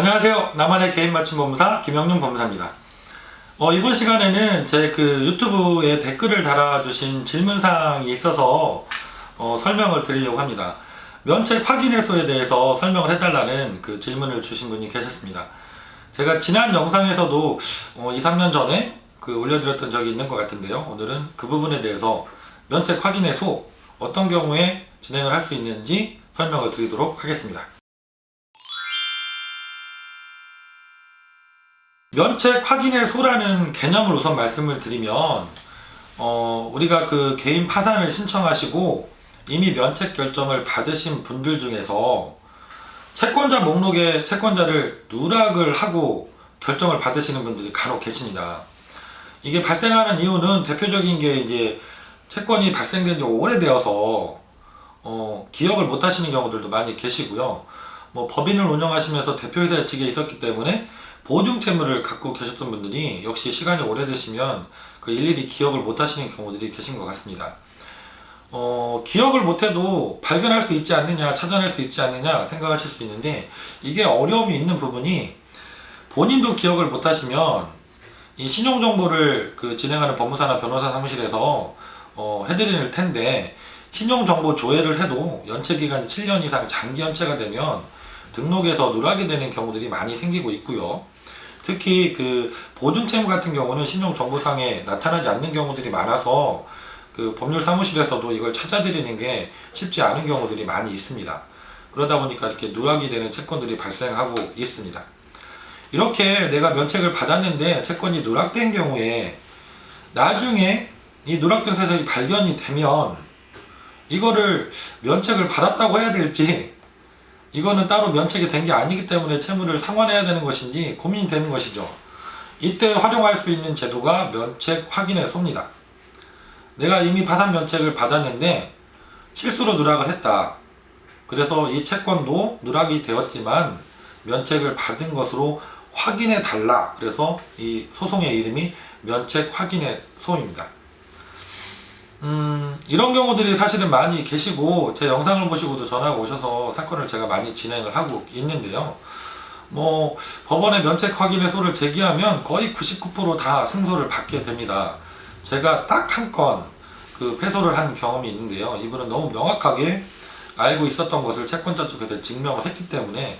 안녕하세요. 나만의 개인 맞춤 법무사 김영윤 법무사입니다. 이번 시간에는 제 유튜브에 댓글을 달아주신 질문사항이 있어서 설명을 드리려고 합니다. 면책 확인해소에 대해서 설명을 해달라는 그 질문을 주신 분이 계셨습니다. 제가 지난 영상에서도 2, 3년 전에 올려드렸던 적이 있는 것 같은데요. 오늘은 그 부분에 대해서 면책 확인해소 어떤 경우에 진행을 할 수 있는지 설명을 드리도록 하겠습니다. 면책 확인해소라는 개념을 우선 말씀을 드리면 우리가 개인 파산을 신청하시고 이미 면책 결정을 받으신 분들 중에서 채권자 목록에 채권자를 누락을 하고 결정을 받으시는 분들이 간혹 계십니다. 이게 발생하는 이유는 대표적인 게 이제 채권이 발생된 지 오래되어서 기억을 못 하시는 경우들도 많이 계시고요. 법인을 운영하시면서 대표이사 직에 있었기 때문에 보증 채무를 갖고 계셨던 분들이 역시 시간이 오래되시면 일일이 기억을 못 하시는 경우들이 계신 것 같습니다. 기억을 못해도 발견할 수 있지 않느냐, 찾아낼 수 있지 않느냐 생각하실 수 있는데, 이게 어려움이 있는 부분이, 본인도 기억을 못 하시면 이 신용정보를 진행하는 법무사나 변호사 사무실에서 해드릴 텐데, 신용정보 조회를 해도 연체기간이 7년 이상 장기 연체가 되면 등록에서 누락이 되는 경우들이 많이 생기고 있고요. 특히 보증채무 같은 경우는 신용정보상에 나타나지 않는 경우들이 많아서 법률사무실에서도 이걸 찾아드리는 게 쉽지 않은 경우들이 많이 있습니다. 그러다 보니까 이렇게 누락이 되는 채권들이 발생하고 있습니다. 이렇게 내가 면책을 받았는데 채권이 누락된 경우에 나중에 이 누락된 세력이 발견이 되면 이거를 면책을 받았다고 해야 될지, 이거는 따로 면책이 된 게 아니기 때문에 채무를 상환해야 되는 것인지 고민이 되는 것이죠. 이때 활용할 수 있는 제도가 면책 확인해소입니다. 내가 이미 파산 면책을 받았는데 실수로 누락을 했다. 그래서 이 채권도 누락이 되었지만 면책을 받은 것으로 확인해 달라. 그래서 이 소송의 이름이 면책 확인해소입니다. 이런 경우들이 사실은 많이 계시고, 제 영상을 보시고도 전화가 오셔서 사건을 제가 많이 진행을 하고 있는데요. 법원에 면책 확인해소를 제기하면 거의 99% 다 승소를 받게 됩니다. 제가 딱 한 건 패소를 한 경험이 있는데요. 이분은 너무 명확하게 알고 있었던 것을 채권자 쪽에서 증명을 했기 때문에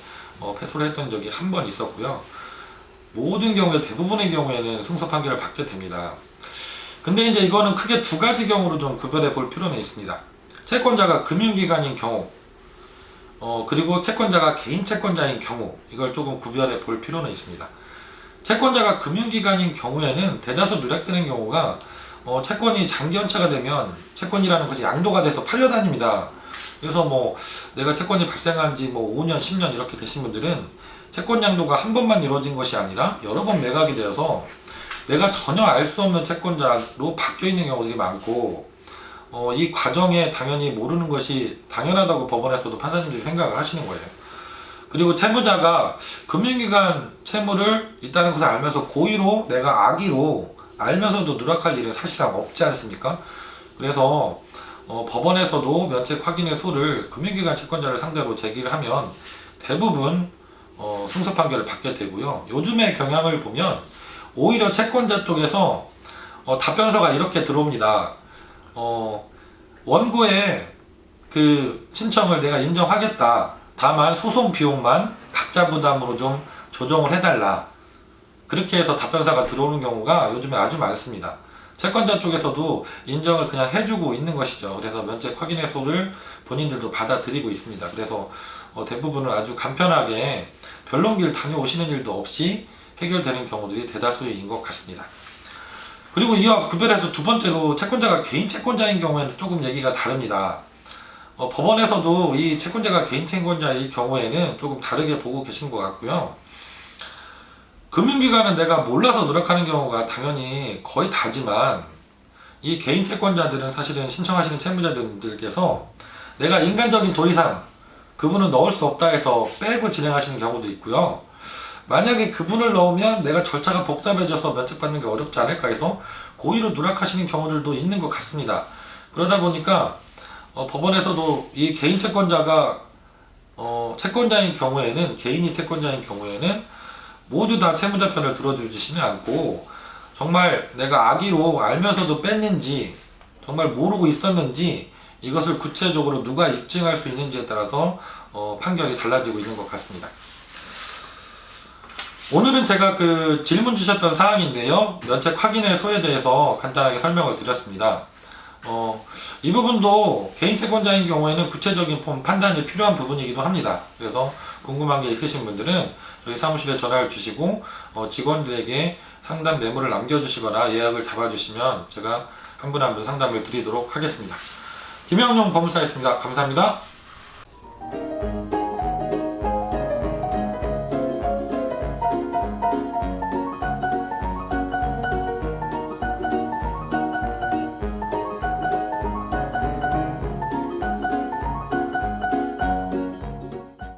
패소를 했던 적이 한 번 있었고요. 모든 경우에, 대부분의 경우에는 승소 판결을 받게 됩니다. 근데 이제 이거는 크게 두 가지 경우로 좀 구별해 볼 필요는 있습니다. 채권자가 금융기관인 경우, 그리고 채권자가 개인 채권자인 경우, 이걸 조금 구별해 볼 필요는 있습니다. 채권자가 금융기관인 경우에는 대다수 누락되는 경우가 채권이 장기 연체가 되면 채권이라는 것이 양도가 돼서 팔려다닙니다. 그래서 내가 채권이 발생한 지 5년, 10년 이렇게 되신 분들은 채권 양도가 한 번만 이루어진 것이 아니라 여러 번 매각이 되어서 내가 전혀 알 수 없는 채권자로 바뀌어 있는 경우들이 많고, 이 과정에 당연히 모르는 것이 당연하다고 법원에서도 판사님들이 생각을 하시는 거예요. 그리고 채무자가 금융기관 채무를 있다는 것을 알면서 고의로, 내가 악의로 알면서도 누락할 일은 사실상 없지 않습니까? 그래서 법원에서도 면책 확인해소를 금융기관 채권자를 상대로 제기를 하면 대부분 승소 판결을 받게 되고요. 요즘의 경향을 보면 오히려 채권자 쪽에서 답변서가 이렇게 들어옵니다. 원고의 신청을 내가 인정하겠다. 다만 소송 비용만 각자 부담으로 좀 조정을 해달라. 그렇게 해서 답변서가 들어오는 경우가 요즘에 아주 많습니다. 채권자 쪽에서도 인정을 그냥 해주고 있는 것이죠. 그래서 면책 확인해소를 본인들도 받아들이고 있습니다. 그래서 대부분은 아주 간편하게 변론기를 다녀오시는 일도 없이 해결되는 경우들이 대다수인 것 같습니다. 그리고 이와 구별해서 두 번째로, 채권자가 개인 채권자인 경우에는 조금 얘기가 다릅니다. 법원에서도 이 채권자가 개인 채권자의 경우에는 조금 다르게 보고 계신 것 같고요. 금융기관은 내가 몰라서 누락하는 경우가 당연히 거의 다지만, 이 개인 채권자들은 사실은 신청하시는 채무자들께서 내가 인간적인 도리상 그분은 넣을 수 없다 해서 빼고 진행하시는 경우도 있고요. 만약에 그분을 넣으면 내가 절차가 복잡해져서 면책받는 게 어렵지 않을까 해서 고의로 누락하시는 경우들도 있는 것 같습니다. 그러다 보니까 법원에서도 이 개인 채권자가 채권자인 경우에는, 개인이 채권자인 경우에는 모두 다 채무자편을 들어주시면 않고, 정말 내가 악의로 알면서도 뺐는지, 정말 모르고 있었는지, 이것을 구체적으로 누가 입증할 수 있는지에 따라서 판결이 달라지고 있는 것 같습니다. 오늘은 제가 그 질문 주셨던 사항인데요, 면책 확인의 소에 대해서 간단하게 설명을 드렸습니다. 이 부분도 개인 채권자인 경우에는 구체적인 판단이 필요한 부분이기도 합니다. 그래서 궁금한 게 있으신 분들은 저희 사무실에 전화를 주시고 직원들에게 상담 메모를 남겨주시거나 예약을 잡아주시면 제가 한 분 한 분 상담을 드리도록 하겠습니다. 김영용 법무사였습니다. 감사합니다.